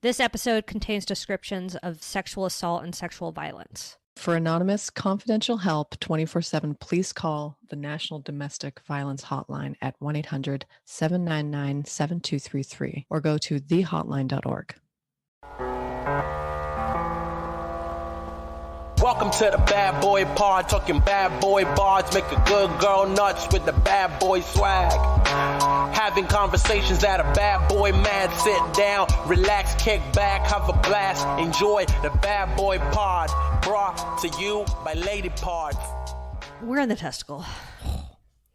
This episode contains descriptions of sexual assault and sexual violence. For anonymous, confidential help 24/7, please call the National Domestic Violence Hotline at 1-800-799-7233 or go to thehotline.org. Welcome to the bad boy pod, talking bad boy bars, make a good girl nuts with the bad boy swag. Having conversations that a bad boy mad, sit down, relax, kick back, have a blast, enjoy the bad boy pod, brought to you by Lady Parts. We're in the testicle.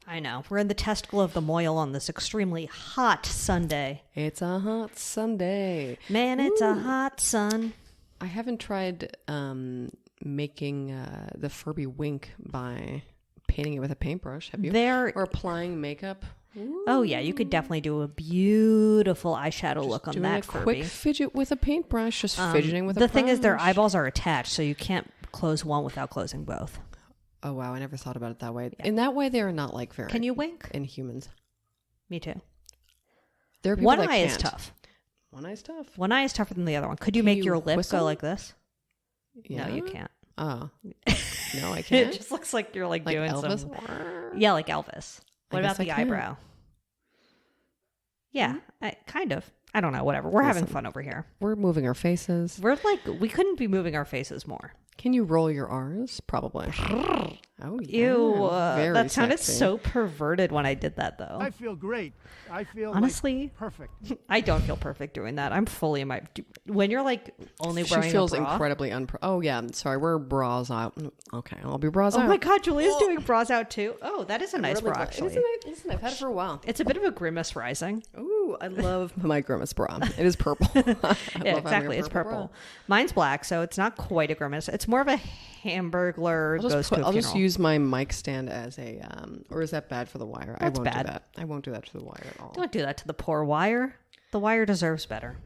I know. We're in the testicle of the moil on this extremely hot Sunday. It's a hot Sunday. Man, it's a hot sun. I haven't tried making the Furby wink by painting it with a paintbrush. Have you? Or applying makeup. Ooh. Oh yeah, you could definitely do a beautiful eyeshadow look on that Furby. Quick fidget with a paintbrush, just fidgeting with a brush. The thing is, their eyeballs are attached, so you can't close one without closing both. Oh wow, I never thought about it that way. Yeah. In that way, they are not like very. Can you wink? In humans. Me too. There are people one that eye can't. is tough. One eye is tough. One eye is tougher than the other one. Could you make your lip whistle? go like this? Yeah. No, you can't. Oh. No, I can't. It just looks like you're like doing Elvis? some... Yeah, like Elvis. What about the eyebrow? Yeah, kind of. I don't know, whatever. We're having fun over here. We're moving our faces. We're like, we couldn't be moving our faces more. Can you roll your R's? Probably. Oh, yeah. Ew. That sounded sexy. so perverted when I did that, though. I feel great. I feel honestly like perfect. I don't feel perfect doing that. I'm fully in my... When you're like only wearing She feels a bra, incredibly Oh, yeah. Sorry. We're bras out. Okay. I'll be bras out. Oh, my God. Julia's doing bras out, too. Oh, that is a nice bra, actually. Listen, I've had it for a while. It's a bit of a grimace rising. Ooh, I love my grimace bra. It is purple. Yeah, exactly. It's purple. Mine's black, so it's not quite a grimace. It's more of a Hamburglar goes to a funeral. I'll just use my mic stand as a, or is that bad for the wire? That's I won't bad. do that. I won't do that to the wire at all. Don't do that to the poor wire. The wire deserves better.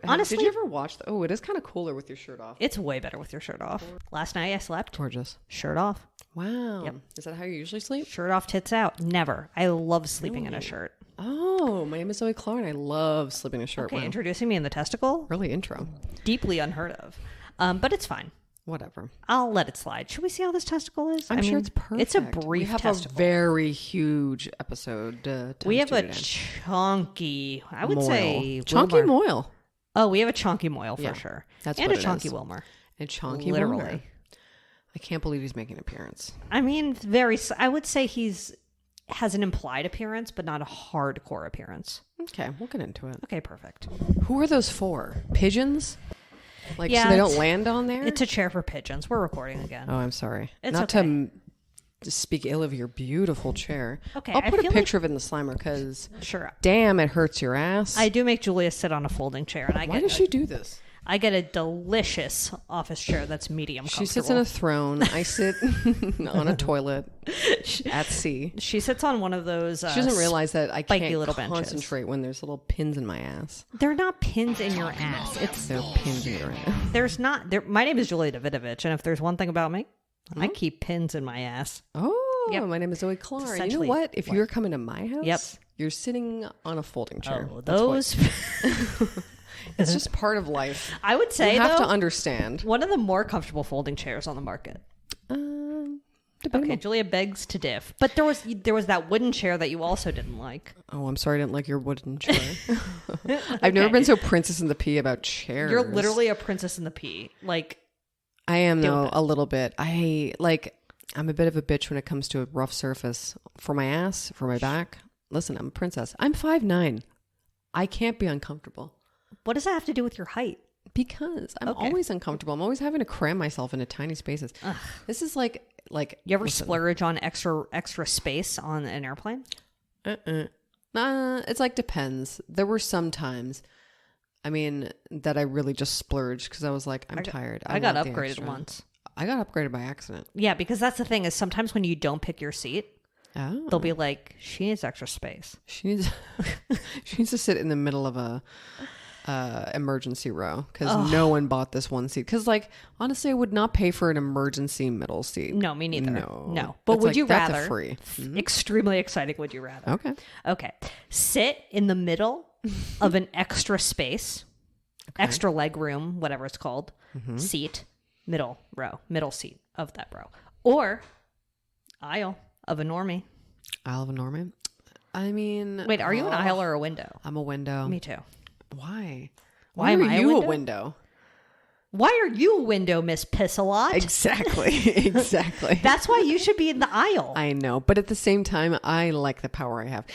Honestly, did you ever watch? Oh, it is kind of cooler with your shirt off. It's way better with your shirt off. Last night I slept. Gorgeous. Shirt off. Wow. Yep. Is that how you usually sleep? Shirt off, tits out. Never. I love sleeping in a shirt. Oh, my name is Zoë Clark, and I love sleeping in a shirt. Okay, introducing me in the testicle. Really intro. Deeply unheard of. But it's fine. Whatever. I'll let it slide. Should we see how this testicle is? I'm sure it's perfect. It's a brief testicle. We have a very huge episode. We have a chunky, I would say... Chunky moil. Oh, we have a chunky moil for sure. That's and what a chunky Wilmer. And chunky literally. Wilmer. I can't believe he's making an appearance. I mean, I would say has an implied appearance, but not a hardcore appearance. Okay, we'll get into it. Okay, perfect. Who are those for? Pigeons? So they don't land on there? It's a chair for pigeons. We're recording again. Oh, I'm sorry. It's not okay. to speak ill of your beautiful chair. Okay, I'll put a picture of it in the Slimer because damn, it hurts your ass. I do make Julia sit on a folding chair. And Why does she do this? I get a delicious office chair that's medium comfortable. She sits on a throne. I sit on a toilet at sea. She sits on one of those she doesn't realize that I can't little concentrate when there's little pins in my ass. They're not pins in your ass. They're pins in your ass. There's not. My name is Julia Davidovich, and if there's one thing about me, I keep pins in my ass. Oh, yep. My name is Zoë Clark. You know what? If you're coming to my house, you're sitting on a folding chair. Oh, those... It's just part of life. I would say, you have to understand. One of the more comfortable folding chairs on the market. Okay, Julia begs to diff. But there was that wooden chair that you also didn't like. Oh, I'm sorry I didn't like your wooden chair. I've never been so Princess in the Pea about chairs. You're literally a Princess in the Pea. Like, I am, though, a little bit. I'm a bit of a bitch when it comes to a rough surface. For my ass, for my back. Listen, I'm a princess. I'm 5'9". I can't be uncomfortable. What does that have to do with your height? Because I'm always uncomfortable. I'm always having to cram myself into tiny spaces. Ugh. This is like you ever splurge on extra space on an airplane? It's like depends. There were some times, that I really just splurged because I was like, I'm tired. I got upgraded once. I got upgraded by accident. Yeah, because that's the thing is sometimes when you don't pick your seat, they'll be like, she needs extra space. She needs to sit in the middle of a emergency row because no one bought this one seat. Because honestly, I would not pay for an emergency middle seat. No, me neither. No. But would you rather? Free. Extremely exciting. Would you rather? Okay. Sit in the middle of an extra space. extra leg room, whatever it's called, seat, middle seat of that row, or aisle of a normie. Aisle of a normie? I mean... Wait, are you an aisle or a window? I'm a window. Me too. Why? Why am I you a window? Why are you a window, Miss Piss-a-Lot? Exactly. That's why you should be in the aisle. I know, but at the same time, I like the power I have.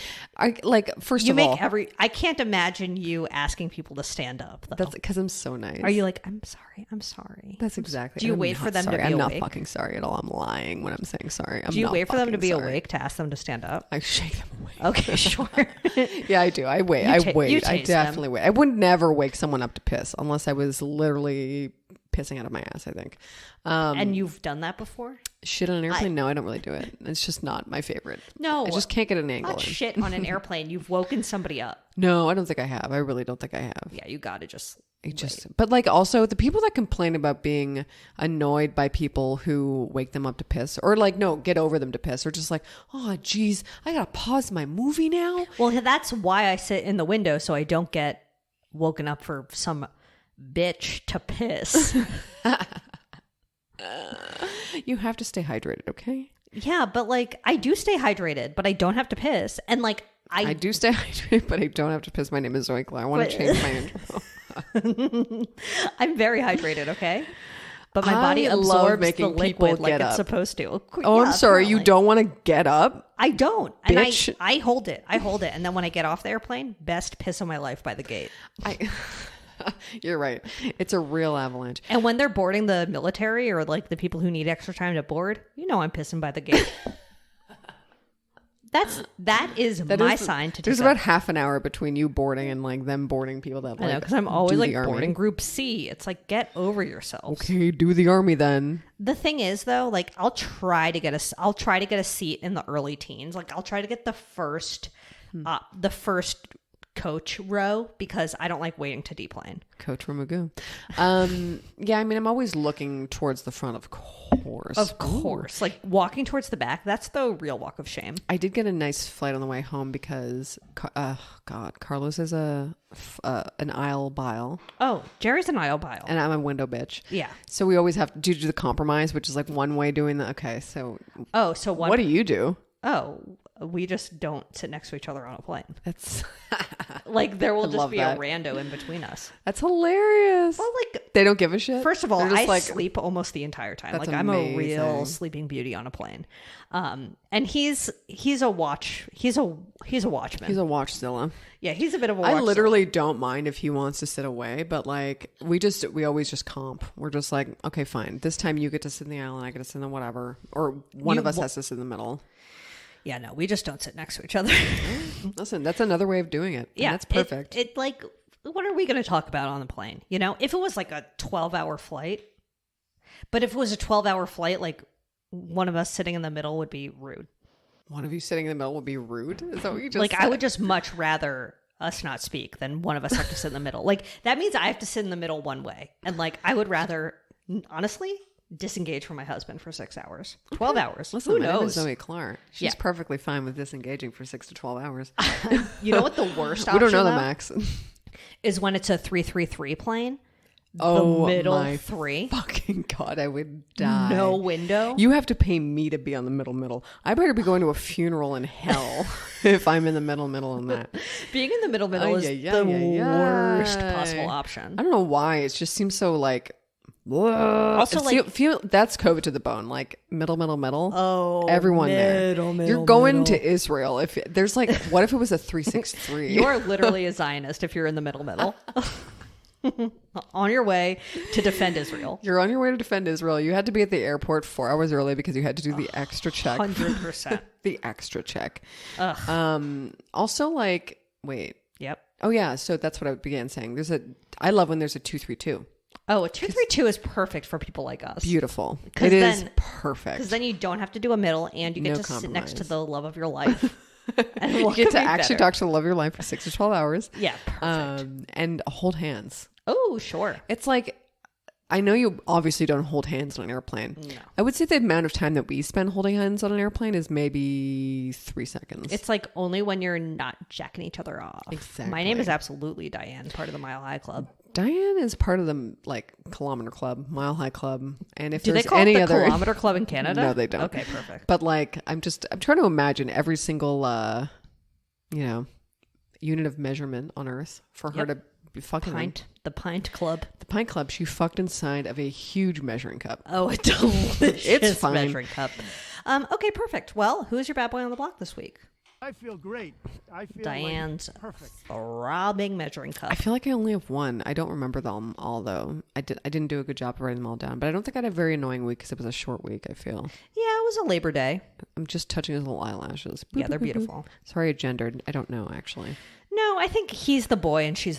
First of all, I can't imagine you asking people to stand up, though. That's because I'm so nice. Are you like, I'm sorry? That's exactly. Do you wait for them to be awake? I'm awake? not fucking sorry at all. I'm lying when I'm saying sorry. Do you wait for them to be awake to ask them to stand up? I shake them awake. Okay, sure. Yeah, I do. I wait. I definitely wait. I would never wake someone up to piss unless I was literally pissing out of my ass, I think. And you've done that before? Shit on an airplane? No, I don't really do it. It's just not my favorite. No. I just can't get an angle. Not shit on an airplane. You've woken somebody up. No, I don't think I have. I really don't think I have. Yeah, you gotta just... But also the people that complain about being annoyed by people who wake them up to piss or get over them to piss or just like, oh geez, I gotta pause my movie now. Well, that's why I sit in the window so I don't get woken up for some bitch to piss. You have to stay hydrated, okay? Yeah, but I do stay hydrated, but I don't have to piss. And I do stay hydrated, but I don't have to piss. My name is Zoe Claire. I want to change my intro. I'm very hydrated, okay? But my body absorbs the liquid like it's supposed to. Oh, I'm sorry. You don't want to get up? I don't. And bitch. I hold it. And then when I get off the airplane, best piss of my life by the gate. You're right. It's a real avalanche. And when they're boarding the military or the people who need extra time to board, I'm pissing by the gate. That is my sign to. There's about half an hour between you boarding and them boarding people that I know, because I'm always boarding group C. It's get over yourself. Okay, do the army then. The thing is though, I'll try to get a seat in the early teens. I'll try to get the first coach row because I don't like waiting to deplane. Coach from Magoo. Yeah, I mean, I'm always looking towards the front, of course. Of course. Ooh. Walking towards the back, that's the real walk of shame. I did get a nice flight on the way home because, Carlos is an aisle bile. Oh, Jerry's an aisle bile. And I'm a window bitch. Yeah. So we always have to do the compromise, which is one way doing the, okay, so. Oh, so what do you do? Oh, we just don't sit next to each other on a plane. That's there will just be a rando in between us. That's hilarious. Well, they don't give a shit. First of all, I sleep almost the entire time. I'm a real sleeping beauty on a plane. And he's a watchman. He's a watchzilla. Yeah, he's a bit of a watchzilla. I literally don't mind if he wants to sit away, but we always just comp. We're just okay, fine. This time you get to sit in the aisle and I get to sit in the whatever, or one of us has to sit in the middle. Yeah, no, we just don't sit next to each other. Listen, that's another way of doing it. Yeah, that's perfect. What are we going to talk about on the plane? If it was a 12-hour flight, but if it was a 12-hour flight, one of us sitting in the middle would be rude. One of you sitting in the middle would be rude? Is that what you just said? I would just much rather us not speak than one of us have to sit in the middle. That means I have to sit in the middle one way. And I would rather, honestly, disengage from my husband for 6 hours. 12 hours. Listen, who my knows? name is Zoe Clark. She's perfectly fine with disengaging for 6 to 12 hours. You know what the worst option we don't know the max. Is when it's a 333 plane. Oh, the middle my 3. Fucking God, I would die. No window. You have to pay me to be on the middle. I better be going to a funeral in hell if I'm in the middle in that. Being in the middle is the worst possible option. I don't know why. It just seems so also feel that's COVID to the bone, middle. Oh, everyone there. You're going to Israel. If there's what if it was a 363? You are literally a Zionist if you're in the middle. On your way to defend Israel. You're on your way to defend Israel. You had to be at the airport 4 hours early because you had to do the extra check. 100%. The extra check. Ugh. Also, wait. Yep. Oh yeah. So that's what I began saying. I love when there's a 232. Oh, a 232 is perfect for people like us. Beautiful. It is perfect. Because then you don't have to do a middle and you get to sit next to the love of your life. And you get to actually talk to the love of your life for 6 to 12 hours. Yeah, perfect. And hold hands. Oh, sure. It's I know you obviously don't hold hands on an airplane. No. I would say the amount of time that we spend holding hands on an airplane is maybe 3 seconds. It's like only when you're not jacking each other off. Exactly. My name is absolutely Diane, part of the Mile High Club. Diane is part of the like kilometer club, mile high club, and if Do there's they call any it the other kilometer club in Canada? No, they don't. Okay, perfect. But like, I'm trying to imagine every single, unit of measurement on Earth for her to be fucking The Pint Club. The Pint Club. She fucked inside of a huge measuring cup. Oh, a delicious It's fine. measuring cup. Okay, perfect. Well, who's your bad boy on the block this week? I feel great. I feel Diane's like perfect. throbbing measuring cup. I feel like I only have one. I don't remember them all though. I didn't do a good job of writing them all down. But I don't think I had a very annoying week because it was a short week. I feel. Yeah, it was a Labor Day. I'm just touching his little eyelashes. Yeah, they're beautiful. Sorry, I gendered. I don't know actually. No, I think he's the boy and he's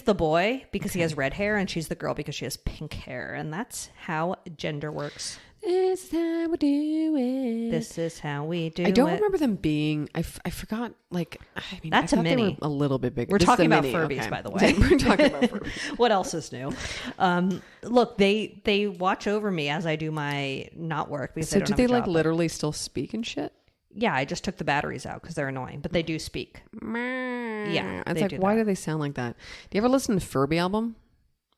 the boy because he has red hair and she's the girl because she has pink hair, and that's how gender works. This is how we do it. This is how we do it. I don't remember them being. I forgot. Like, I mean, That's I a thought they mini. were a little bit bigger. We're This is talking the about mini, Furbies, okay. by the way. We're talking about Furbies. What else is new? Look, they watch over me as I do my not work because So they don't do have they a like job. literally still speak and shit? Yeah, I just took the batteries out because they're annoying, but they do speak. Yeah, it's they like, do why that. do they sound like that? Do you ever listen to Furby album?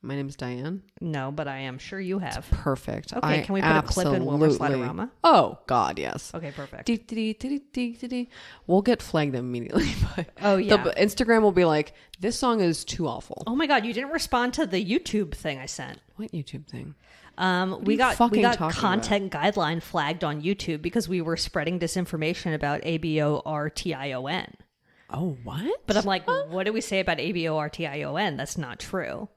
My name's Diane. No, but I am sure you have. Perfect. Okay, can we put a clip in Wilmer absolutely- Slide-orama? Oh God, yes. Okay, perfect. We'll get flagged immediately. But Oh, yeah. the Instagram will be like, this song is too awful. Oh my God, you didn't respond to the YouTube thing I sent. What YouTube thing? We you got fucking talking content guideline flagged on YouTube because we were spreading disinformation about ABORTION. Oh, what? But I'm like, what do we say about ABORTION? That's not true.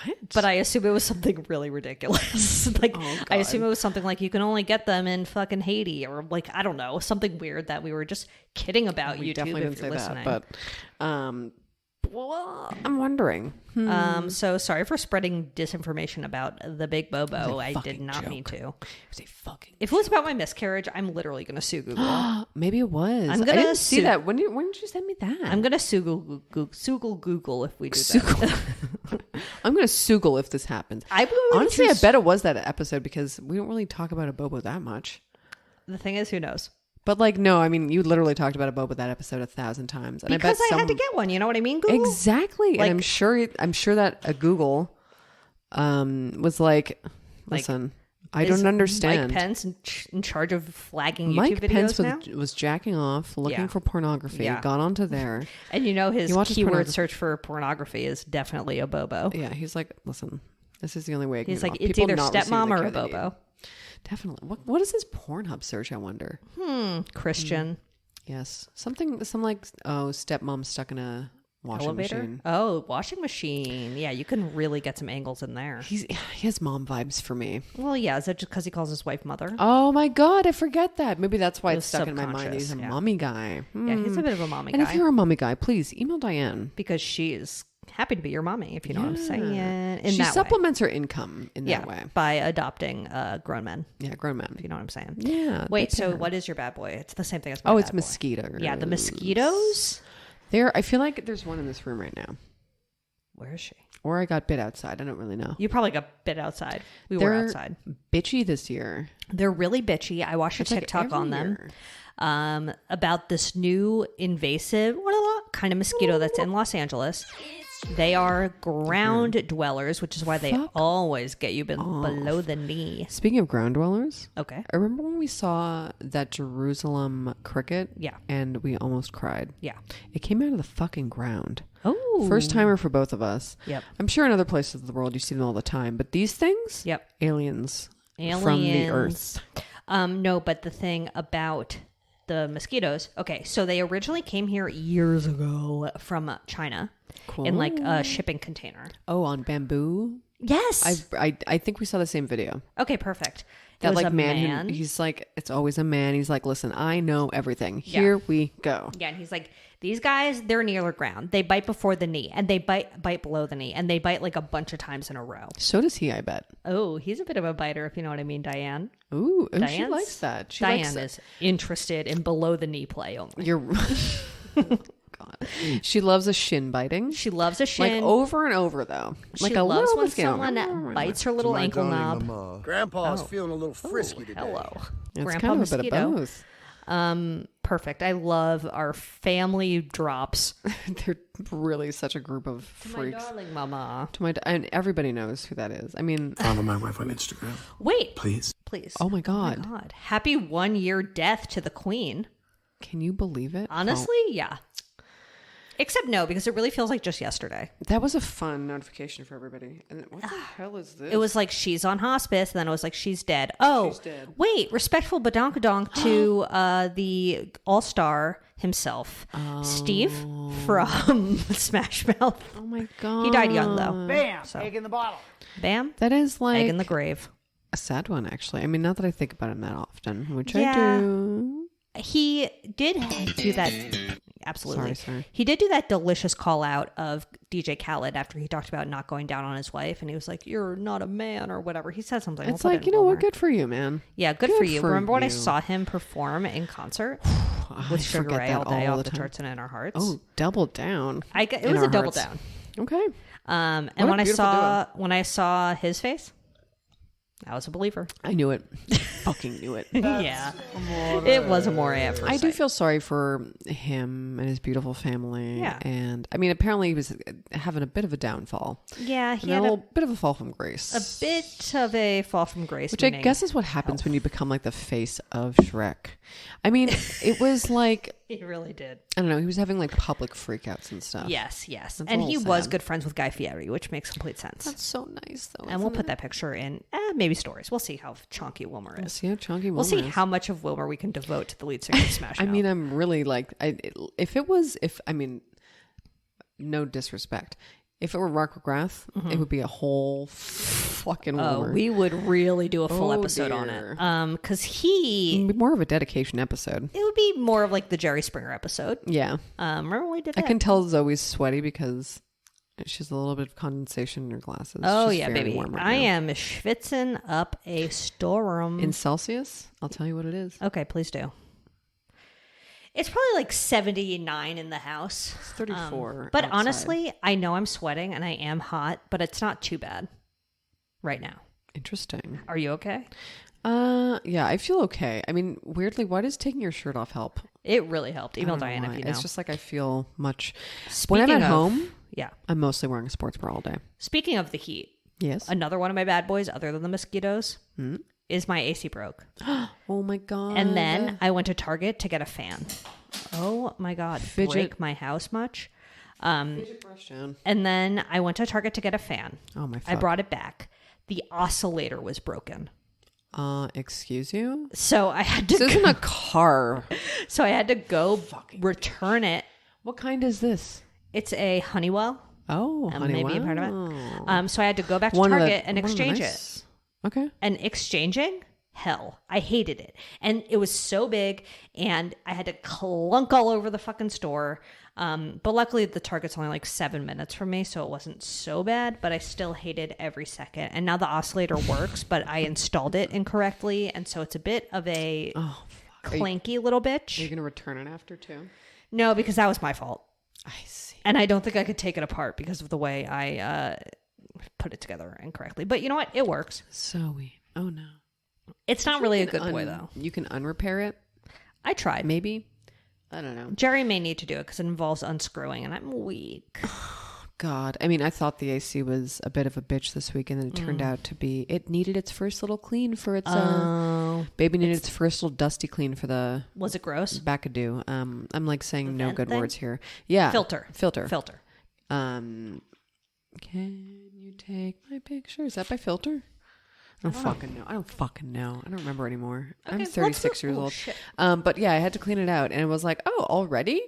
What? But I assume it was something really ridiculous. Like, I assume it was something like you can only get them in fucking Haiti, or like, I don't know, something weird that we were just kidding about we YouTube definitely if didn't you're say listening. that. But, well, I'm wondering. So sorry for spreading disinformation about the big Bobo. I did fucking not joke. mean to. It was a fucking. If it was about my miscarriage, I'm literally going to sue Google. Maybe it was. I'm I gonna didn't see sue- that. When did you send me that? I'm going to sue Google if we do that. I'm gonna Sugle if this happens. Honestly, I bet it was that episode because we don't really talk about a Bobo that much. The thing is, who knows? But like, no, I mean, you literally talked about a Bobo that episode 1,000 times, and Because I bet I had to get one. You know what I mean, Google? exactly. Like- And I'm sure that a Google was like, listen, I Is don't understand. Mike Pence in charge of flagging Mike YouTube Pence videos now? was jacking off, looking Yeah. for pornography, Yeah. got onto there. And you know his He watches keyword pornography. search for pornography is definitely a Bobo. Yeah, he's like, listen, this is the only way I can He's get like, off. it's People either not receiving stepmom the or a care they need. Bobo. Definitely. What is his Pornhub search, I wonder? Christian. Yes. Some like, stepmom stuck in a washing Elevator? machine. Oh, washing machine. Yeah, you can really get some angles in there. He has mom vibes for me. Well, yeah. Is that just because he calls his wife mother? Oh my God, I forget that. Maybe that's why It it's was stuck in my mind. He's a subconscious, yeah. mommy guy. Yeah, he's a bit of a mommy And guy. if you're a mommy guy, please email Diane. Because she is happy to be your mommy, if you know what I'm saying. In She that way. supplements her income in Yeah, that way. by adopting grown men, Yeah, grown men. if you know what I'm saying. Yeah. Wait, good to so her. what is your bad boy? It's the same thing as my Oh, bad it's boy. mosquitoes. Yeah, the mosquitoes. I feel like there's one in this room right now. Where is she? Or I got bit outside. I don't really know. You probably got bit outside. We were They're outside. bitchy this year. They're really bitchy. I watched a It's like TikTok every on them year. about this new invasive kind of mosquito that's in Los Angeles. They are ground dwellers, which is why they Fuck always get you below the knee. Speaking of ground dwellers, Okay. I remember when we saw that Jerusalem cricket. Yeah. And we almost cried. Yeah. It came out of the fucking ground. Oh. First timer for both of us. Yep. I'm sure in other places of the world you see them all the time, but these things, Yep. aliens from the earth. No, but the thing about the mosquitoes. Okay, so they originally came here years ago from China in like a shipping container. Oh, on bamboo. Yes. I think we saw the same video. Okay, perfect. It That was like a man, he's like, it's always a man. He's like, listen, I know everything. Here we go. Yeah, and he's like, these guys, they're near the ground. They bite before the knee, and they bite below the knee, and they bite like a bunch of times in a row. So does he, I bet. Oh, he's a bit of a biter, if you know what I mean, Diane. Ooh, she Diane's- likes that. She Diane likes is interested in below the knee play only. You're God. She loves a shin biting. She loves a shin. Like over and over, though. She Like a loves little when mosquito. someone bites her little ankle knob. Grandpa's feeling a little frisky today. Hello. It's Grandpa kind of a mosquito. bit of both. Perfect. I love our family drops. They're really such a group of My freaks. darling mama. And everybody knows who that is. I mean, Follow my wife on Instagram, Wait. please. Please. oh my God. God. Happy 1 year death to the queen. Can you believe it? Honestly, yeah. Except no, because it really feels like just yesterday. That was a fun notification for everybody. And what the hell is this? It was like she's on hospice, and then it was like she's dead. Oh, She's dead. wait, respectful badonkadonk to the all-star himself, Steve from Smash Mouth. Oh my God. He died young though. Bam! So. Egg in the bottle. Bam, That is like egg in the grave. a sad one, actually. I mean, not that I think about him that often, which I Yeah. do. He did do that. Absolutely. Sorry. He did do that delicious call out of DJ Khaled after he talked about not going down on his wife, and he was like, "You're not a man," or whatever. He said something. It's We'll put like, it you in know what? Wilmer. Good for you, man. Yeah, good for you. Remember when I you. saw him perform in concert I with Sugar forget Ray that all day all off the the time. charts and in our hearts? Oh, double down. It in was a our double hearts. down. Okay. And What a when beautiful I saw his face, I was a believer. I knew it. Fucking knew it. Yeah, it was amore at first I do sight. feel sorry for him and his beautiful family. Yeah. And I mean, apparently he was having a bit of a downfall. Yeah, he And a had little bit of a fall from grace. a bit of a fall from grace, Which I meaning guess is what happens when you become like the face of Shrek. I mean, it was like, he really did. I don't know, he was having like public freakouts and stuff. Yes, That's and a he little was sad. good friends with Guy Fieri, which makes complete sense. That's so nice, though. And we'll put that picture in maybe stories. We'll see how chonky Wilmer is. See how chunky We'll see Wilmer is. how much of Wilmer we can devote to the lead singer of Smash I Mouth. mean, I'm really like, no disrespect. If it were Mark McGrath, it would be a whole fucking Wilmer. we would really do a full Oh, episode on dear. it. Because It'd be more of a dedication episode. it would be more of like the Jerry Springer episode. Yeah. Remember when we did I that? can tell Zoe's sweaty because she's a little bit of condensation in her glasses. Oh She's yeah, very baby. warm right I now. am schwitzing up a storm. In Celsius? I'll tell you what it is. Okay, please do. It's probably like 79 in the house. It's 34 But outside. honestly, I know I'm sweating and I am hot, but it's not too bad right now. Interesting. Are you okay? Yeah, I feel okay. I mean, weirdly, why does taking your shirt off help? It really helped. I Email don't know Diana why. if you know. It's just like I feel much. Speaking when I'm of- at home, Yeah. I'm mostly wearing a sports bra all day. Speaking of the heat, Yes. another one of my bad boys, other than the mosquitoes, is my AC broke. Oh my god. And then I went to Target to get a fan. Oh my God. Fidget. Break my house much. brush down. And then I went to Target to get a fan. Oh my. I Fuck. brought it back. The oscillator was broken. Excuse you. So I had to This isn't a car. So I had to go return it. What kind is this? It's a Honeywell. Oh, Honeywell. Maybe a part of it. So I had to go back to One of the- Target and one of the exchange nice- it. Okay. And exchanging, hell, I hated it. And it was so big, and I had to clunk all over the fucking store. But luckily, the Target's only like 7 minutes from me, so it wasn't so bad. But I still hated every second. And now the oscillator works, but I installed it incorrectly, and so it's a bit of a clanky little bitch. Are you gonna return it after too? No, because that was my fault. I see. And I don't think I could take it apart because of the way I put it together incorrectly. But you know what? It works. Zoe. Oh no. It's not really a good boy, though. You can unrepair it. I tried. Maybe. I don't know. Jerry may need to do it because it involves unscrewing, and I'm weak. God. I mean, I thought the AC was a bit of a bitch this week, and then it turned out to be, it needed its first little clean for its, baby needed its first little dusty clean for the Was it gross? backadoo. I'm like saying no vent good thing? words here. Yeah. Filter. Filter. Filter. Can you take my picture? Is that by Filter? I don't fucking know. I don't remember anymore. I'm Okay, 36 years old. Shit. But yeah, I had to clean it out, and it was like, oh, already?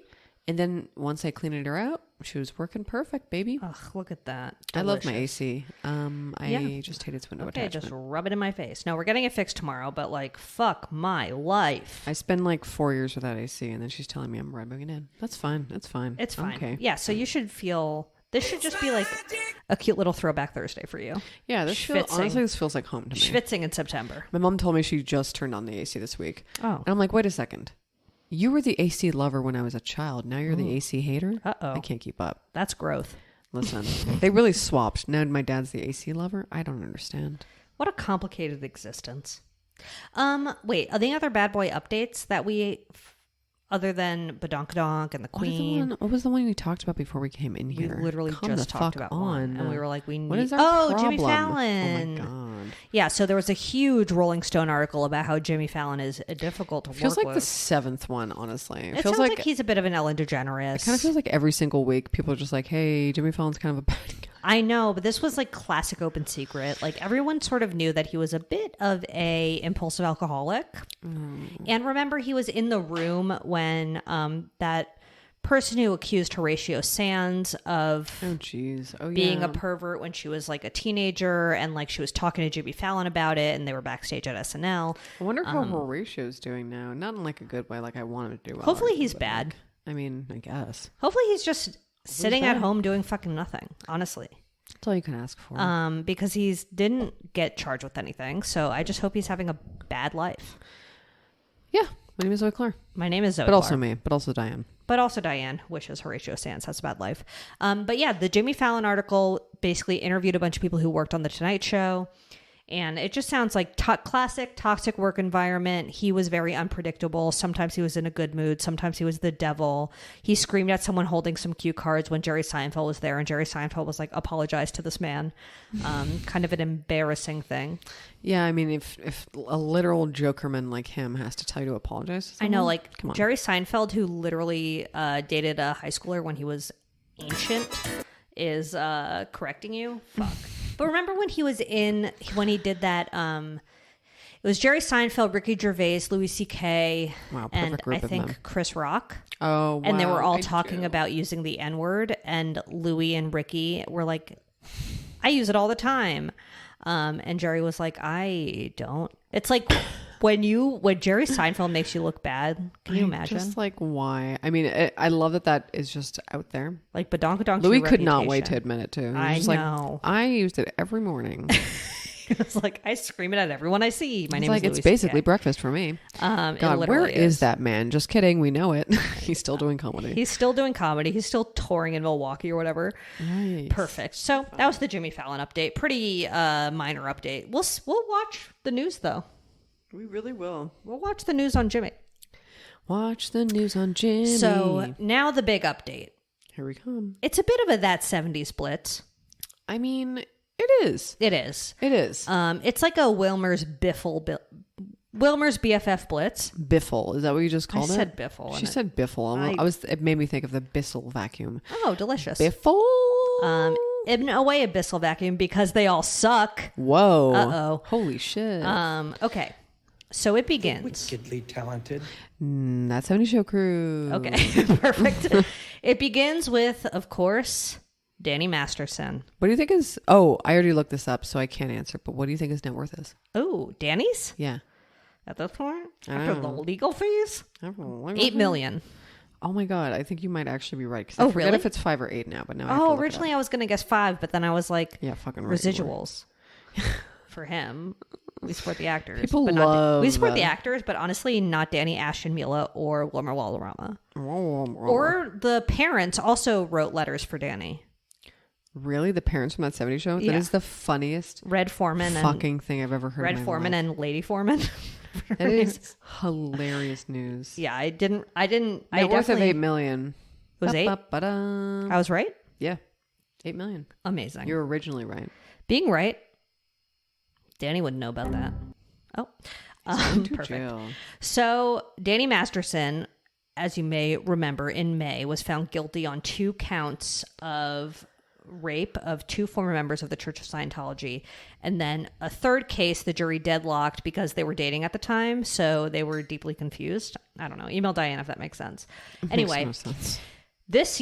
And then once I cleaned her out, she was working perfect, baby. Ugh, look at that. I love my Delicious. AC. I Yeah. just hate its window Okay, attachment. just rub it in my face. No, we're getting it fixed tomorrow, but like, fuck my life. I spend like 4 years without AC, and then she's telling me I'm rubbing it in. That's fine. That's fine. It's fine. Okay. Yeah, so you should feel... This should just be like a cute little throwback Thursday for you. Yeah, Schwitzing. honestly, this feels like home to me. Schwitzing in September. My mom told me she just turned on the AC this week. Oh. And I'm like, wait a second. You were the AC lover when I was a child. Now you're the AC hater? Uh-oh. I can't keep up. That's growth. Listen, they really swapped. Now my dad's the AC lover. I don't understand. What a complicated existence. Wait, are there other bad boy updates that other than Badonkadonk and the Queen? What was the one we talked about before we came in here? We literally just talked about one. And we were like, what is our problem? Jimmy Fallon. Oh my God. Yeah, so there was a huge Rolling Stone article about how Jimmy Fallon is difficult to work with. Feels like the seventh one, honestly. It feels like he's a bit of an Ellen DeGeneres. It kind of feels like every single week people are just like, hey, Jimmy Fallon's kind of a bad guy. I know, but this was like classic open secret. Like everyone sort of knew that he was a bit of a impulsive alcoholic. And remember, he was in the room when that person who accused Horatio Sands of being a pervert when she was like a teenager, and like she was talking to Jimmy Fallon about it, and they were backstage at SNL. I wonder how Horatio's doing now. Not in like a good way. Like I want him to do well. Hopefully he's bad. Like, I mean, I guess. Hopefully he's just sitting at home doing fucking nothing, honestly. That's all you can ask for. Because he didn't get charged with anything, so I just hope he's having a bad life. Yeah, my name is Zoe Clark. My name is Zoe But Clark. also me, but also Diane. But also Diane wishes Horatio Sands has a bad life. But yeah, the Jimmy Fallon article basically interviewed a bunch of people who worked on The Tonight Show. And it just sounds like classic toxic work environment. He was very unpredictable. Sometimes he was in a good mood. Sometimes he was the devil. He screamed at someone holding some cue cards when Jerry Seinfeld was there. And Jerry Seinfeld was like, apologize to this man. Kind of an embarrassing thing. Yeah, I mean, if a literal jokerman like him has to tell you to apologize to someone, I know, like Jerry Seinfeld, who literally dated a high schooler when he was ancient, is correcting you. Fuck. But remember when he did that, it was Jerry Seinfeld, Ricky Gervais, Louis C.K., and I think Chris Rock. Oh, wow. And they were all talking about using the N-word, and Louis and Ricky were like, I use it all the time. And Jerry was like, I don't. It's like when Jerry Seinfeld makes you look bad. Can you imagine? Just like why? I mean, I love that is just out there. Like Badonkadonk. Louis could not wait to admit it too. I know. Like, I used it every morning. It's like I scream it at everyone I see. My name is Louis. It's basically breakfast for me. God, where is that man? Just kidding. We know it. He's still doing comedy. He's still doing comedy. He's still touring in Milwaukee or whatever. Nice. Perfect. So that was the Jimmy Fallon update. Pretty minor update. We'll watch the news though. We really will. We'll watch the news on Jimmy. Watch the news on Jimmy. So now the big update. Here we come. It's a bit of a That 70's Blitz. I mean, it is. It is. It is. It's like a Wilmer's BFF Blitz. Biffle. Is that what you just called it? I said Biffle. She said Biffle. It made me think of the Bissell vacuum. Oh, delicious. Biffle? In a way, a Bissell vacuum because they all suck. Whoa. Uh-oh. Holy shit. Okay. So it begins. Wickedly talented. That 70 Show crew. Okay. Perfect. It begins with, of course, Danny Masterson. What do you think is... Oh, I already looked this up, so I can't answer. But what do you think his net worth is? Oh, Danny's? Yeah. At this point? After the legal fees? $8 million. Oh my God. I think you might actually be right. Because I forget if it's 5 or 8 now. But now I have to look originally I was going to guess 5, but then I was like... Yeah, fucking residuals. For him. We support the actors. We support the actors, but honestly, not Danny, Ashton, Mila, or Wilmer Valderrama. Or the parents also wrote letters for Danny. Really? The parents from that 70 Show? Yeah. That is the funniest Red Foreman fucking thing I've ever heard. Red Foreman and Lady Foreman. That is hilarious news. Yeah, I didn't. Net worth of $8 million. It was 8? I was right? Yeah. $8 million. Amazing. You're originally right. Being right. Danny wouldn't know about that. Oh, perfect. Jail. So Danny Masterson, as you may remember, in May was found guilty on 2 counts of rape of 2 former members of the Church of Scientology, and then a 3rd case the jury deadlocked because they were dating at the time, so they were deeply confused. I don't know. Email Diane if that makes sense. Anyway. Makes no sense. This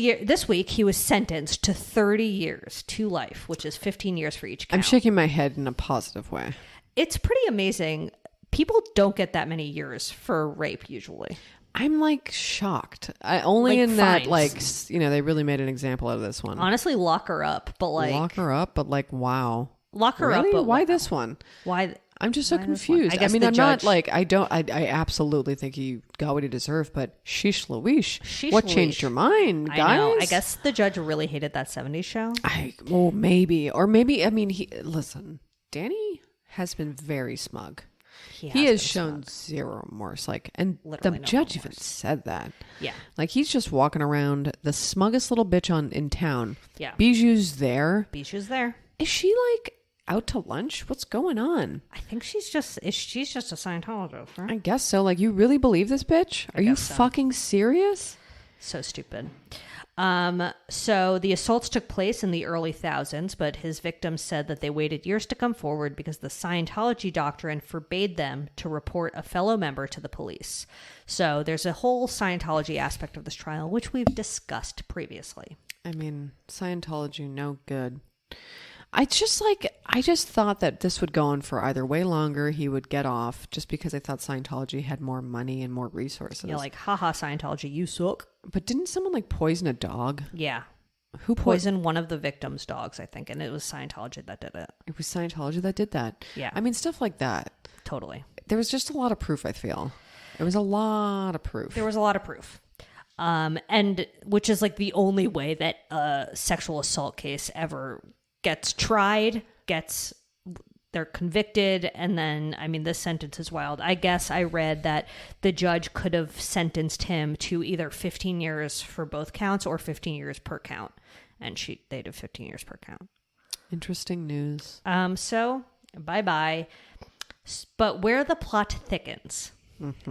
week, he was sentenced to 30 years to life, which is 15 years for each count. I'm shaking my head in a positive way. It's pretty amazing. People don't get that many years for rape usually. I'm like shocked. They really made an example out of this one. Honestly, lock her up, but like wow. Lock her up, really? but Why this one? Why? I'm just so confused. I mean, I'm not like, I absolutely think he got what he deserved, but sheesh Louise. What changed your mind, guys? I know. I guess the judge really hated that 70s show. Well, maybe. Or maybe, I mean, listen, Danny has been very smug. He has shown zero remorse. Like, and literally the judge even said that. Yeah. Like, he's just walking around the smuggest little bitch in town. Yeah. Bijou's there. Is she like out to lunch? What's going on? I think she's just a Scientologist, right? I guess so. Like, you really believe this bitch? Are you fucking serious? So stupid. So the assaults took place in the early thousands, but his victims said that they waited years to come forward because the Scientology doctrine forbade them to report a fellow member to the police. So there's a whole Scientology aspect of this trial, which we've discussed previously. I mean, Scientology, no good. I just thought that this would go on for either way longer. He would get off just because I thought Scientology had more money and more resources. Yeah, like, haha, Scientology, you suck. But didn't someone like poison a dog? Yeah. Who poisoned one of the victims' dogs, I think, and it was Scientology that did it. It was Scientology that did that? Yeah. I mean, stuff like that. Totally. There was just a lot of proof, I feel. There was a lot of proof. And which is like the only way that a sexual assault case ever gets tried, they're convicted, and then, I mean, this sentence is wild. I guess I read that the judge could have sentenced him to either 15 years for both counts or 15 years per count. And they did 15 years per count. Interesting news. So, bye-bye. But where the plot thickens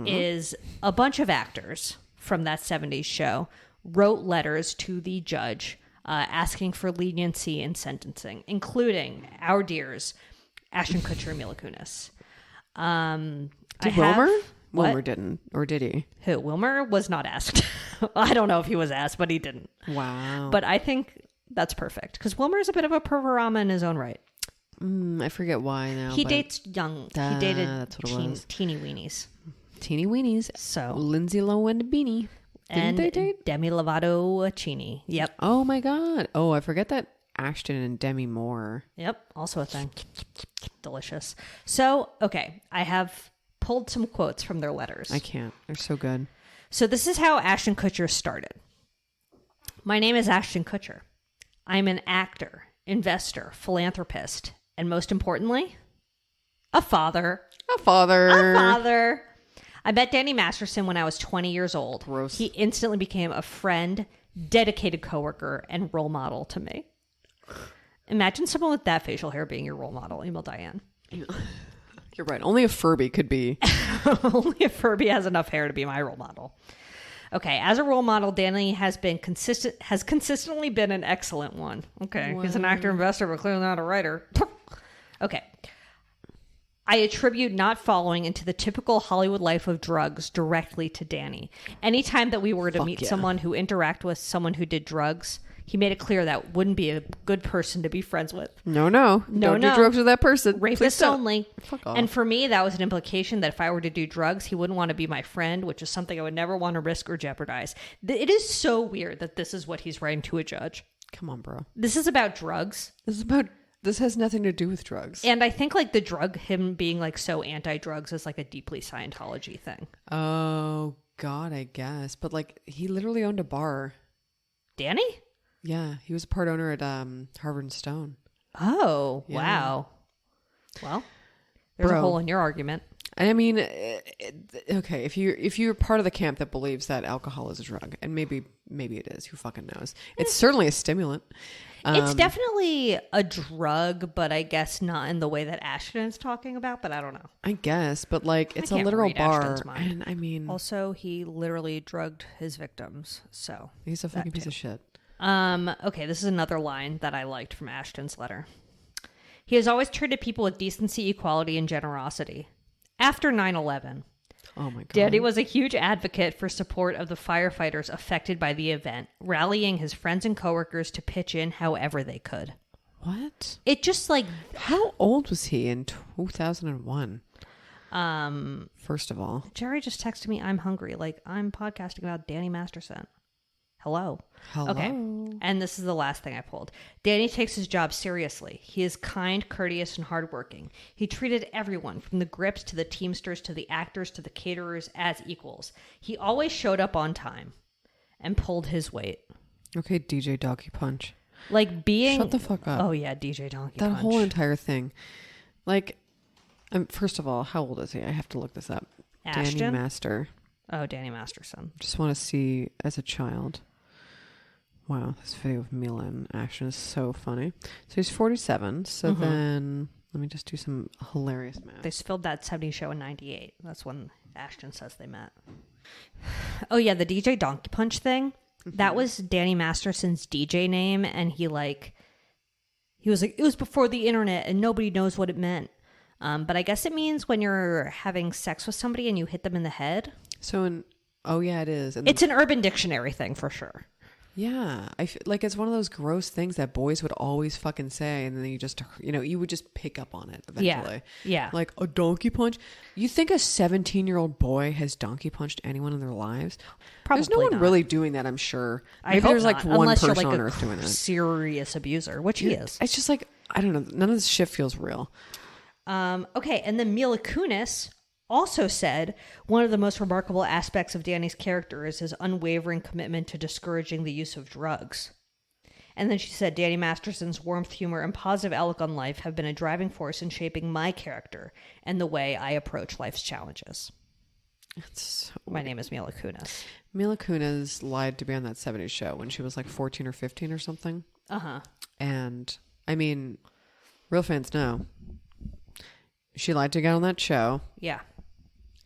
is a bunch of actors from that 70s show wrote letters to the judge asking for leniency in sentencing, including our dears, Ashton Kutcher and Mila Kunis. Did Wilmer? Wilmer didn't, or did he? Who? Wilmer was not asked. I don't know if he was asked, but he didn't. Wow. But I think that's perfect, because Wilmer is a bit of a perverama in his own right. I forget why now. He dates young. He dated teeny weenies. Teeny weenies. So Lindsay Lohan and Beanie. Didn't they date? Demi Lovato Cini. Yep. Oh my God. Oh, I forget that Ashton and Demi Moore. Yep. Also a thing. Delicious. So, okay. I have pulled some quotes from their letters. I can't. They're so good. So this is how Ashton Kutcher started. My name is Ashton Kutcher. I'm an actor, investor, philanthropist, and most importantly, a father. I met Danny Masterson when I was 20 years old. Gross. He instantly became a friend, dedicated coworker, and role model to me. Imagine someone with that facial hair being your role model. Email Diane. You're right. Only a Furby could be. Only a Furby has enough hair to be my role model. Okay, as a role model, Danny has consistently been an excellent one. Okay, wow. He's an actor, investor, but clearly not a writer. Okay. I attribute not following into the typical Hollywood life of drugs directly to Danny. Anytime that we were to meet someone who interact with someone who did drugs, he made it clear that wouldn't be a good person to be friends with. No. Don't do drugs with that person. Rapists only. Fuck off. And for me, that was an implication that if I were to do drugs, he wouldn't want to be my friend, which is something I would never want to risk or jeopardize. It is so weird that this is what he's writing to a judge. Come on, bro. This is about drugs. This has nothing to do with drugs. And I think like him being like so anti-drugs is like a deeply Scientology thing. Oh, God, I guess. But like he literally owned a bar. Danny? Yeah, he was a part owner at Harvard and Stone. Oh, yeah. Wow. Well, there's a hole in your argument. I mean, okay, if you're part of the camp that believes that alcohol is a drug, and maybe it is, who fucking knows? It's certainly a stimulant. It's definitely a drug, but I guess not in the way that Ashton is talking about, but I don't know. I guess, but like it's a literal bar. And I mean, also he literally drugged his victims, so he's a fucking piece of shit. Okay, this is another line that I liked from Ashton's letter. He has always treated people with decency, equality, and generosity. After 9/11, oh my God, Danny was a huge advocate for support of the firefighters affected by the event, rallying his friends and coworkers to pitch in however they could. What? It just like... How old was he in 2001? First of all. Jerry just texted me, I'm hungry. Like, I'm podcasting about Danny Masterson. Hello. Hello. Okay. And this is the last thing I pulled. Danny takes his job seriously. He is kind, courteous, and hardworking. He treated everyone, from the grips to the teamsters to the actors to the caterers, as equals. He always showed up on time and pulled his weight. Okay, DJ Donkey Punch. Like being... Shut the fuck up. Oh, yeah, DJ Donkey Punch. That whole entire thing. Like, first of all, how old is he? I have to look this up. Ashton? Danny Master. Oh, Danny Masterson. Just want to see as a child. Wow, this video of Mila and Ashton is so funny. So he's 47. So then, let me just do some hilarious math. They filmed that 70's show in 98. That's when Ashton says they met. Oh, yeah, the DJ Donkey Punch thing. That was Danny Masterson's DJ name. And he was like, it was before the internet and nobody knows what it meant. But I guess it means when you're having sex with somebody and you hit them in the head. So oh yeah, it is. And it's an Urban Dictionary thing for sure. Yeah, I feel like it's one of those gross things that boys would always fucking say, and then you just, you would just pick up on it eventually. Yeah. Like a donkey punch. You think a 17-year-old boy has donkey punched anyone in their lives? Probably There's no one not. really doing that, I'm sure. I Maybe hope there's not, like one unless person you're like on a earth doing it. serious abuser, which he is. It's just like, I don't know. None of this shit feels real. Okay, and then Mila Kunis also said one of the most remarkable aspects of Danny's character is his unwavering commitment to discouraging the use of drugs. And then she said, Danny Masterson's warmth, humor, and positive outlook on life have been a driving force in shaping my character and the way I approach life's challenges. My name is Mila Kunis. Mila Kunis lied to be on that 70's show when she was like 14 or 15 or something. Uh-huh. And, I mean, real fans know. She lied to get on that show. Yeah.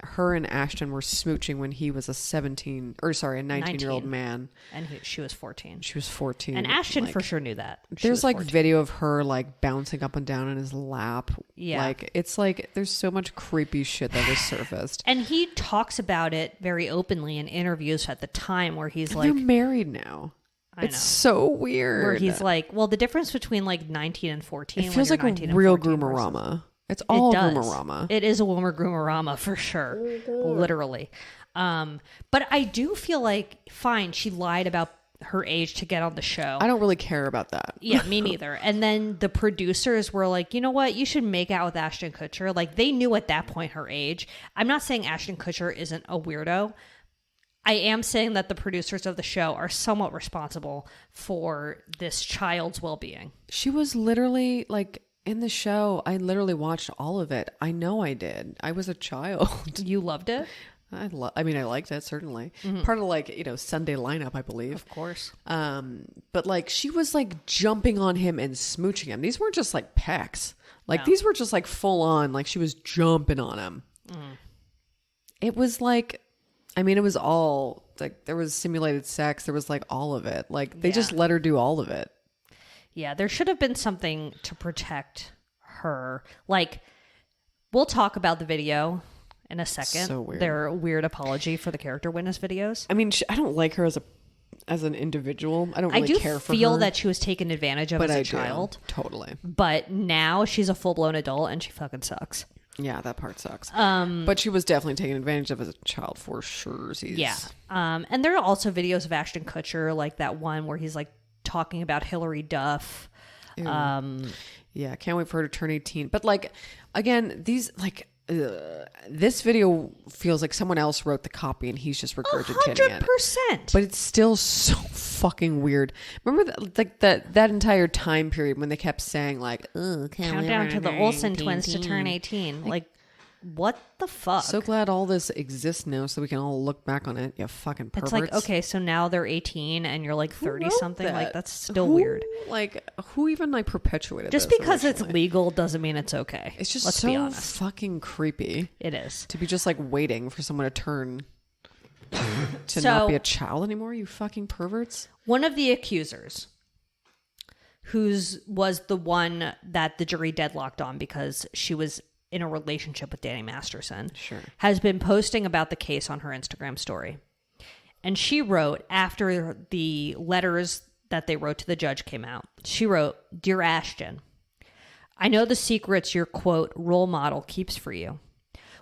Her and Ashton were smooching when he was a 19-year-old man. And she was 14. She was 14. And Ashton for sure knew that. There's like 14. Video of her like bouncing up and down in his lap. Yeah. Like, it's like there's so much creepy shit that was surfaced. And he talks about it very openly in interviews at the time where he's like... They're married now. It's so weird. Where he's like, well, the difference between like 19 and 14... It feels like a real groomerama. It's all groomerama. It is a groomerama for sure. Literally. But I do feel like, fine, she lied about her age to get on the show. I don't really care about that. Yeah, me neither. And then the producers were like, you know what? You should make out with Ashton Kutcher. Like, they knew at that point her age. I'm not saying Ashton Kutcher isn't a weirdo. I am saying that the producers of the show are somewhat responsible for this child's well-being. She was literally like... In the show, I literally watched all of it. I know I did. I was a child. You loved it? I liked it, certainly. Mm-hmm. Part of like, Sunday lineup, I believe. Of course. But like, she was like jumping on him and smooching him. These weren't just like pecs. Like these were just like full on, like she was jumping on him. Mm. It was like, it was all like, there was simulated sex. There was like all of it. Like they just let her do all of it. Yeah, there should have been something to protect her. Like, we'll talk about the video in a second. So weird. Their weird apology for the character witness videos. I don't like her as an individual. I don't really care for her. I do feel that she was taken advantage of as a child. Totally. But now she's a full-blown adult and she fucking sucks. Yeah, that part sucks. But she was definitely taken advantage of as a child for sure. Yeah. And there are also videos of Ashton Kutcher, like that one where he's like, talking about Hillary Duff. Yeah, can't wait for her to turn 18. But like, again, these like this video feels like someone else wrote the copy and he's just regurgitating 100%. it. But it's still so fucking weird. Remember that entire time period when they kept saying like, countdown to the Olsen twins to turn 18. Like, what the fuck? So glad all this exists now so we can all look back on it. You fucking perverts. It's like, okay, so now they're 18 and you're like 30 something. Like, that's still weird. Like, who even like perpetuated just this because it's legal doesn't mean it's okay. It's just Let's be so honest. fucking creepy. It is. To be just like waiting for someone to turn to not be a child anymore, you fucking perverts. One of the accusers, was the one that the jury deadlocked on because she was in a relationship with Danny Masterson, has been posting about the case on her Instagram story. And she wrote, after the letters that they wrote to the judge came out, she wrote, "Dear Ashton, I know the secrets your, quote, role model keeps for you.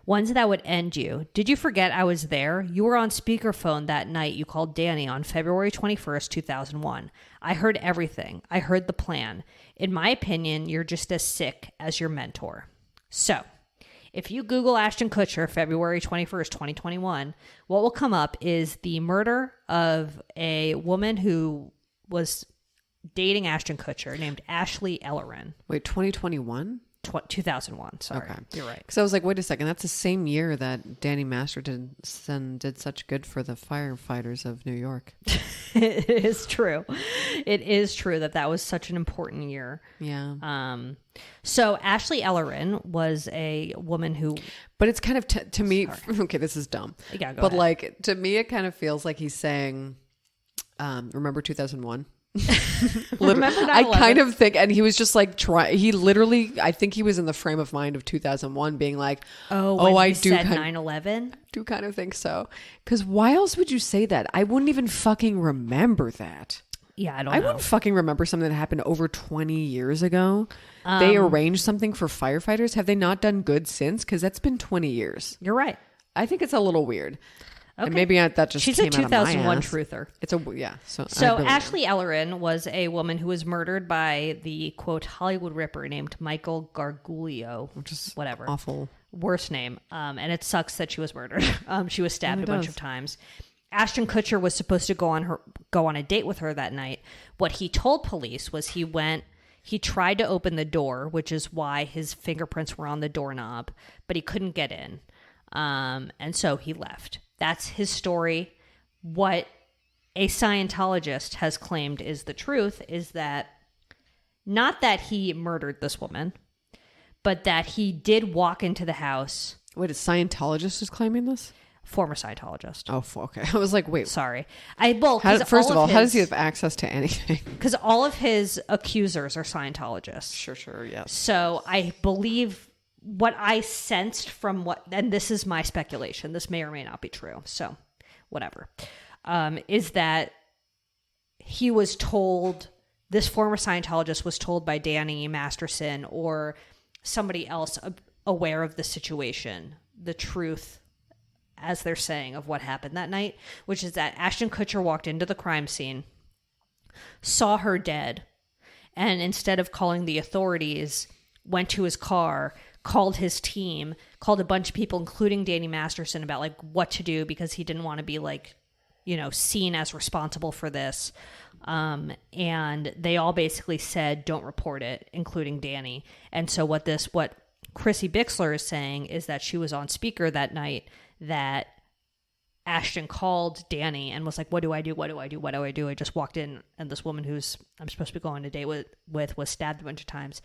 Ones that would end you. Did you forget I was there? You were on speakerphone that night you called Danny on February 21st, 2001. I heard everything. I heard the plan. In my opinion, you're just as sick as your mentor. So, if you Google Ashton Kutcher, February 21st, 2021, what will come up is the murder of a woman who was dating Ashton Kutcher named Ashley Ellerin. Wait, 2021? 2001, sorry. Okay. You're right. Because I was like, wait a second, that's the same year that Danny Masterson did such good for the firefighters of New York. It is true. It is true that was such an important year. Yeah. So Ashley Ellerin was a woman who... But it's kind of, to me, okay, this is dumb. Yeah, go but ahead. like, to me, it kind of feels like he's saying, remember 2001? Remember 9/11? I kind of think, and he was just like he literally, I think he was in the frame of mind of 2001 being like, I do said 9/11? Do kind of think so. Because why else would you say that? I wouldn't even fucking remember that. Yeah, I wouldn't fucking remember something that happened over 20 years ago. They arranged something for firefighters. Have they not done good since? Because that's been 20 years. You're right. I think it's a little weird. Okay. And maybe that just She's came a 2001 out of my ass. truther. It's yeah. So Ashley Ellerin was a woman who was murdered by the quote Hollywood Ripper named Michael Gargiulo, which is whatever awful, worst name. And it sucks that she was murdered. She was stabbed a bunch of times. Ashton Kutcher was supposed to go on a date with her that night. What he told police was he tried to open the door, which is why his fingerprints were on the doorknob, but he couldn't get in. And so he left. That's his story. What a Scientologist has claimed is the truth is that not that he murdered this woman, but that he did walk into the house. Wait, a Scientologist is claiming this? Former Scientologist. Oh, okay. I was like, wait. Sorry. First of all, how does he have access to anything? Because all of his accusers are Scientologists. Sure, yes. So I believe what I sensed from and this is my speculation, this may or may not be true, so whatever, is that he was told, this former Scientologist was told by Danny Masterson or somebody else aware of the situation, the truth, as they're saying, of what happened that night, which is that Ashton Kutcher walked into the crime scene, saw her dead, and instead of calling the authorities, went to his car, called his team, called a bunch of people, including Danny Masterson, about like what to do because he didn't want to be like, seen as responsible for this. And they all basically said, don't report it, including Danny. And so what Chrissy Bixler is saying is that she was on speaker that night that Ashton called Danny and was like, what do I do? What do I do? What do I do? I just walked in and this woman who's I'm supposed to be going on a date with was stabbed a bunch of times.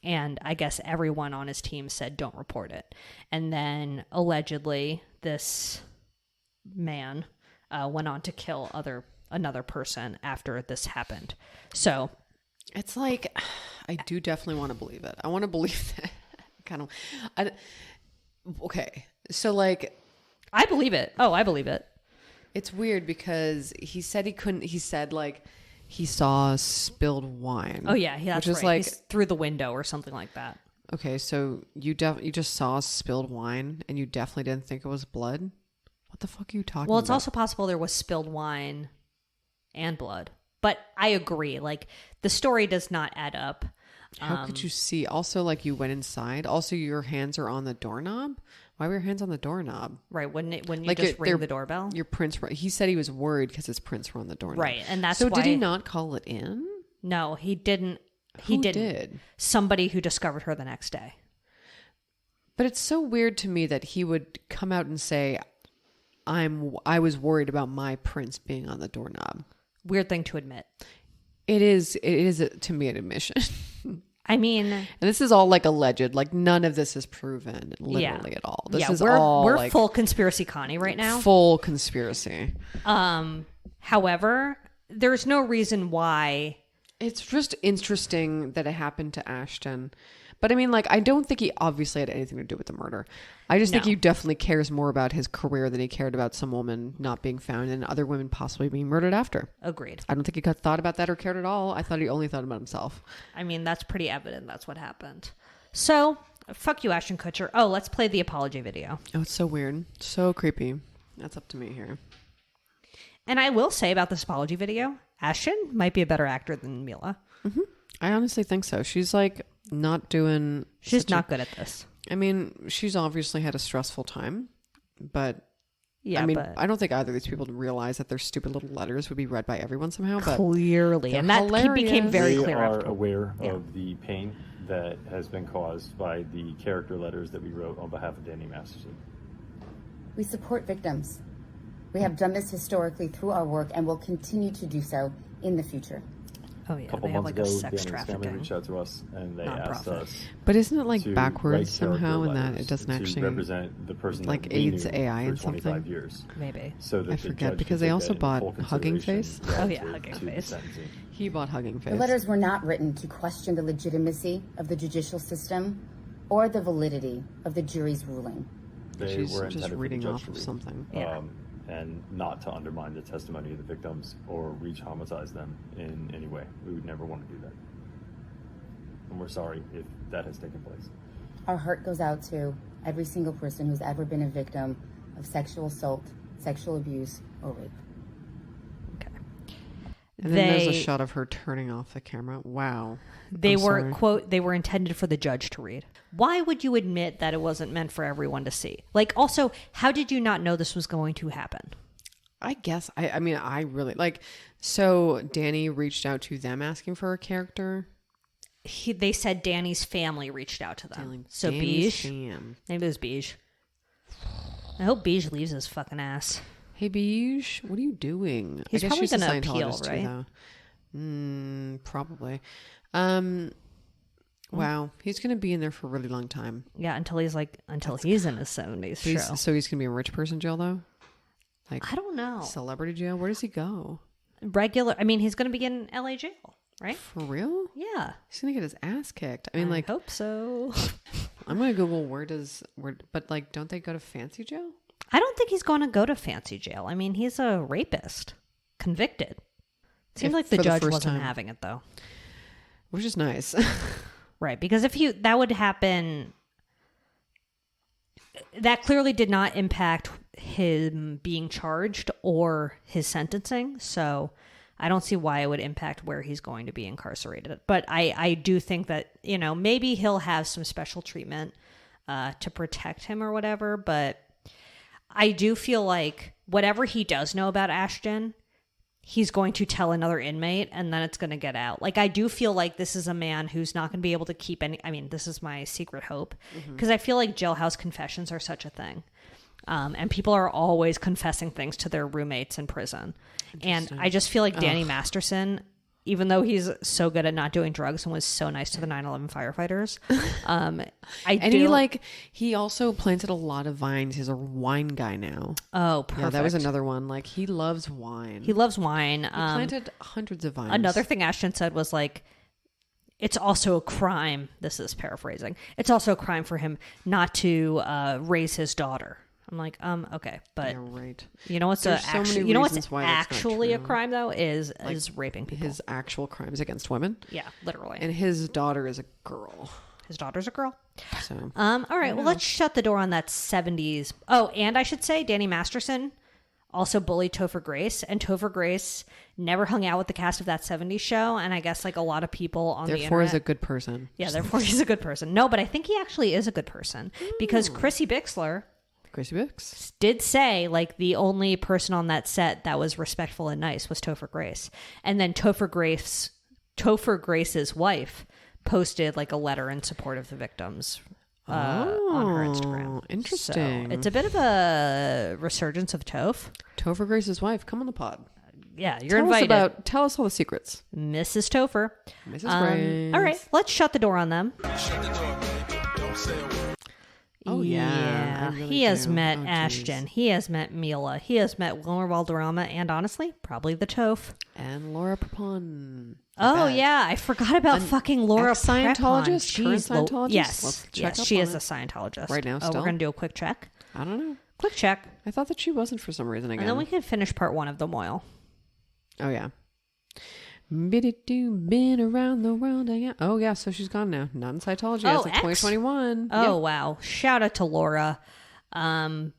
And I guess everyone on his team said, don't report it. And then allegedly this man went on to kill another person after this happened. So it's like, I do definitely want to believe it. I want to believe that. Okay. So like, I believe it. Oh, I believe it. It's weird because he said like, he saw spilled wine. Oh yeah, that's which is right. Like he's through the window or something like that. Okay, so you just saw spilled wine and you definitely didn't think it was blood? What the fuck are you talking about? Well, it's also possible there was spilled wine and blood. But I agree, like the story does not add up. How could you see? Also, like you went inside. Also, your hands are on the doorknob. Why were your hands on the doorknob? Right. When you like just ring the doorbell? Your prints were, he said he was worried because his prints were on the doorknob. Right. And that's so why. Did he not call it in? No, he didn't. Who did? Somebody who discovered her the next day. But it's so weird to me that he would come out and say, I was worried about my prints being on the doorknob. Weird thing to admit. It is to me an admission. I mean, and this is all like alleged, like none of this is proven literally at all. This is all we're like full conspiracy Connie right now. Full conspiracy. However, there's no reason why. It's just interesting that it happened to Ashton. But I mean, like, I don't think he obviously had anything to do with the murder. I just think he definitely cares more about his career than he cared about some woman not being found and other women possibly being murdered after. Agreed. I don't think he thought about that or cared at all. I thought he only thought about himself. I mean, that's pretty evident. That's what happened. So Fuck you, Ashton Kutcher. Oh, let's play the apology video. Oh, it's so weird. So creepy. That's up to me here. And I will say about this apology video, Ashton might be a better actor than Mila. Mm-hmm. I honestly think so. She's like not doing... She's not good at this. I mean, she's obviously had a stressful time, but... Yeah, I mean, but I don't think either of these people realize that their stupid little letters would be read by everyone somehow. But clearly, and that became very clear. We are after. aware of the pain that has been caused by the character letters that we wrote on behalf of Danny Masterson. We support victims. We have done this historically through our work and will continue to do so in the future. Oh yeah, A couple they have months like a ago, sex Danny's family trafficking. reached out to us and they asked us. But isn't it like to backwards write character somehow, in that letters it doesn't to actually represent the person like that we aids knew AI for in 25 something? years. Maybe. So that I the forget judge because could they take also that in bought full Hugging consideration Face. Oh, yeah, relative Hugging to the Face. sentencing. He bought Hugging Face. The letters were not written to question the legitimacy of the judicial system or the validity of the jury's ruling. They She's were just intended for the reading judge off to of read. something. Yeah. And not to undermine the testimony of the victims or re-traumatize them in any way. We would never want to do that. And we're sorry if that has taken place. Our heart goes out to every single person who's ever been a victim of sexual assault, sexual abuse, or rape. Okay. And then there's a shot of her turning off the camera. Wow. They I'm were, sorry. quote, they were intended for the judge to read. Why would you admit that it wasn't meant for everyone to see? Like, also, how did you not know this was going to happen? I guess. I mean, I really like. So Danny reached out to them asking for a character. They said Danny's family reached out to them. So Danny's Beige. fam. Maybe it was Beige. I hope Beige leaves his fucking ass. Hey, Beige, what are you doing? He's I guess probably she's a gonna appeal, Scientologist right? Too, though. Probably. Wow, he's gonna be in there for a really long time. Yeah, until he's in his 70s. So he's gonna be in rich person jail though. Like I don't know. celebrity jail. Where does he go? Regular. I mean, he's going to be in LA jail, right? For real? Yeah. He's gonna get his ass kicked. I mean, like, hope so. I'm gonna Google but like, don't they go to fancy jail? I don't think he's going to go to fancy jail. I mean, he's a rapist, convicted. Seems like the judge wasn't having it though. Which is nice. Right, because that would happen. That clearly did not impact him being charged or his sentencing. So I don't see why it would impact where he's going to be incarcerated. But I do think that, maybe he'll have some special treatment to protect him or whatever. But I do feel like whatever he does know about Ashton, he's going to tell another inmate and then it's going to get out. Like, I do feel like this is a man who's not going to be able to keep any, I mean, this is my secret hope, because I feel like jailhouse confessions are such a thing. And people are always confessing things to their roommates in prison. And I just feel like Danny Masterson, even though he's so good at not doing drugs and was so nice to the 9/11 firefighters, he also planted a lot of vines. He's a wine guy now. Oh, perfect. Yeah, that was another one. Like, he loves wine. He loves wine. He planted hundreds of vines. Another thing Ashton said was like, it's also a crime. This is paraphrasing. It's also a crime for him not to raise his daughter. I'm like, okay, but yeah, right. You know what's actually a crime though is raping people. His actual crimes against women. Yeah, literally. And his daughter is a girl. His daughter's a girl. So, all right. Well, let's shut the door on that 70s. Oh, and I should say, Danny Masterson also bullied Topher Grace, and Topher Grace never hung out with the cast of that 70s show. And I guess like a lot of people on the internet. Therefore, is a good person. Yeah, therefore he's a good person. No, but I think he actually is a good person because Chrissy Bixler. Gracie Bix did say like the only person on that set that was respectful and nice was Topher Grace, and then Topher Grace's wife posted like a letter in support of the victims on her Instagram. Interesting. So it's a bit of a resurgence of Topher Grace's wife. Come on the pod. Yeah, you're invited. Tell us all the secrets, Mrs. Topher. Mrs. Grace. All right, let's shut the door on them. Shut the door, baby. Don't say a word. Oh, yeah. I really He has do. met Oh, Ashton. He has met Mila. He has met Laura Valderrama. And honestly, probably the Toph. And Laura Prepon. Oh, yeah. I forgot about fucking Laura Scientologist? Prepon. Current Jeez, Scientologist? Yes. Let's check She up is on a Scientologist. Right now, Oh, still? we're going to do a quick check. I don't know. Quick check. I thought that she wasn't for some reason again. And then we can finish part 1 of The Moil. Oh, yeah. Been around the world. Oh, yeah. So she's gone now. Not in Scientology. As of 2021. Oh, wow. Shout out to Laura.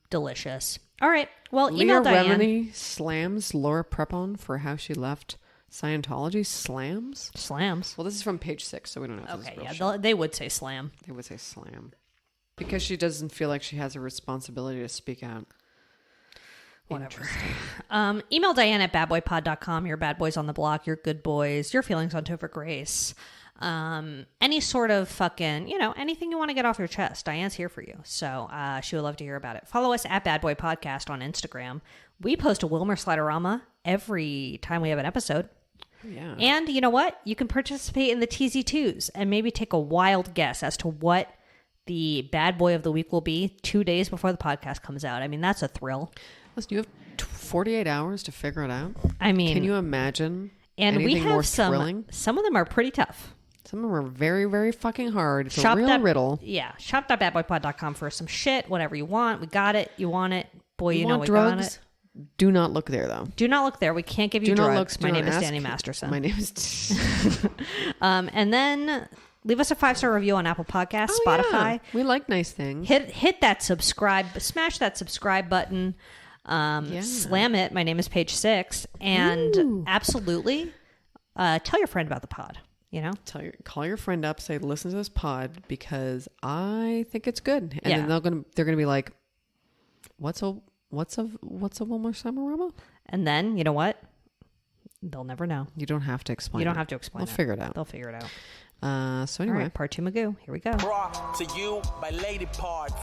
Delicious. All right. Well, email Leah Diane. Remini slams Laura Prepon for how she left Scientology. Slams? Slams. Well, this is from page 6, so we don't know if this Okay, is real yeah. shit. They would say slam. They would say slam. Because she doesn't feel like she has a responsibility to speak out. Whatever. Email Diane at badboypod.com. Your bad boys on the block, your good boys, your feelings on Topher Grace. Any sort of fucking, anything you want to get off your chest. Diane's here for you. So she would love to hear about it. Follow us at Bad Boy Podcast on Instagram. We post a Wilmer Sliderama every time we have an episode. Yeah. And you know what? You can participate in the TZ2s and maybe take a wild guess as to what the bad boy of the week will be 2 days before the podcast comes out. I mean, that's a thrill. Listen, you have 48 hours to figure it out. I mean, can you imagine and anything we have more some thrilling? Some of them are pretty tough. Some of them are very, very fucking hard. It's a real riddle. Yeah. Shop.badboypod.com for some shit, whatever you want. We got it. You want it. Boy, you know want we drugs? got it. Do not look there, though. Do not look there. We can't give you Do not drugs. look. My Do name not is ask. Danny Masterson. My name is... And then leave us a 5-star review on Apple Podcasts, Oh, Spotify. yeah. We like nice things. Hit that subscribe, smash that subscribe button. Slam it. My name is Page 6. And absolutely tell your friend about the pod. Call your friend up, say, listen to this pod because I think it's good. And Yeah. then they're gonna be like, what's a Wilmer Summerama? And then, you know what? They'll never know. You don't have to explain. You don't have to explain. They'll figure it out. They'll figure it out. So anyway, All right, part 2 Magoo. Here we go. Brought to you by Lady Parts.